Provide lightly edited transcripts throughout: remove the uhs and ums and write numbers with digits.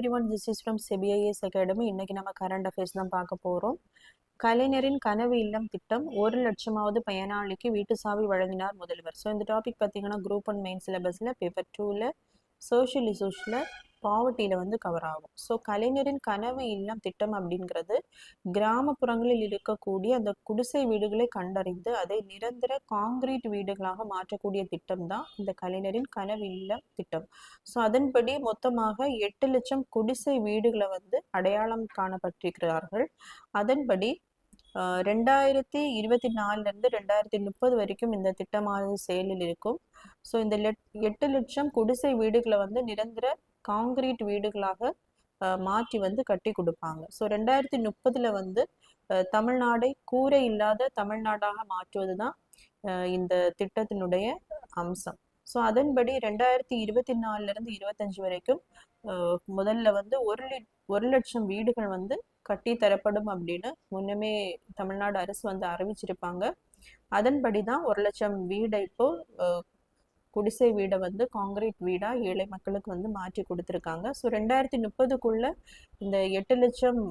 everyone, this is from CBIS Academy. இன்னைக்கு நம்ம current affairs தான் பார்க்க போகிறோம். கலைஞரின் கனவு இல்லம் திட்டம் 1,00,000வது பயனாளிக்கு வீட்டு சாவி வழங்கினார் முதல்வர். ஸோ இந்த டாபிக் பார்த்தீங்கன்னா குரூப் ஒன் மெயின் சிலபஸில் பேப்பர் 2ல் சோஷியல் இஷ்யூஸில் பாவர்ட்டியில் வந்து கவர் ஆகும். ஸோ கலைஞரின் கனவு இல்லம் திட்டம் அப்படிங்கிறது கிராமப்புறங்களில் இருக்கக்கூடிய அந்த குடிசை வீடுகளை கண்டறிந்து அதை நிரந்தர காங்கிரீட் வீடுகளாக மாற்றக்கூடிய திட்டம் தான் இந்த கலைஞரின் கனவு இல்லம் திட்டம். ஸோ அதன்படி மொத்தமாக 8 லட்சம் குடிசை வீடுகளை வந்து அடையாளம் காணப்பட்டிருக்கிறார்கள். அதன்படி 2024 2030 வரைக்கும் இந்த திட்டமானது செயலில் இருக்கும். ஸோ இந்த 8 லட்சம் குடிசை வீடுகளை வந்து நிரந்தர காங்கிரீட் வீடுகளாக மாற்றி வந்து கட்டி கொடுப்பாங்க. ஸோ 2030 வந்து தமிழ்நாடை கூரை இல்லாத தமிழ்நாடாக மாற்றுவது தான் இந்த திட்டத்தினுடைய அம்சம். ஸோ அதன்படி 2024 25 வரைக்கும் முதல்ல வந்து 1 லட்சம் வீடுகள் வந்து கட்டி தரப்படும் அப்படின்னு முன்னமே தமிழ்நாடு அரசு வந்து அறிவிச்சிருப்பாங்க. அதன்படி தான் 1 லட்சம் வீடை இப்போ குடிசை வீடை வந்து காங்கிரீட் வீடா ஏழை மக்களுக்கு வந்து மாற்றி கொடுத்துருக்காங்க. ஸோ 2030க்குள்ள இந்த 8 லட்சம்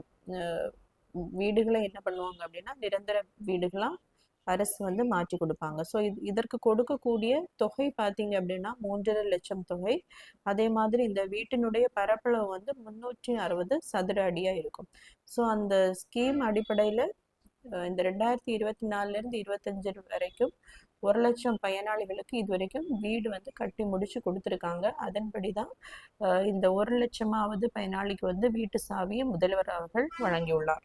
வீடுகளை என்ன பண்ணுவாங்க அப்படின்னா நிரந்தர வீடுகளாக அரசு வந்து மாற்றி கொடுப்பாங்க. ஸோ இதற்கு கொடுக்கக்கூடிய தொகை பார்த்தீங்க அப்படின்னா 3.5 லட்சம் தொகை. அதே மாதிரி இந்த வீட்டினுடைய பரப்பளவு வந்து 360 சதுர அடியாக இருக்கும். ஸோ அந்த ஸ்கீம் அடிப்படையில் இந்த 2024 25 வரைக்கும் 1 லட்சம் பயனாளிகளுக்கு இது வரைக்கும் வீடு வந்து கட்டி முடிச்சு கொடுத்துருக்காங்க. அதன்படி தான் இந்த 1 லட்சமாவது பயனாளிக்கு வந்து வீட்டு சாவியை முதல்வர் அவர்கள் வழங்கியுள்ளார்.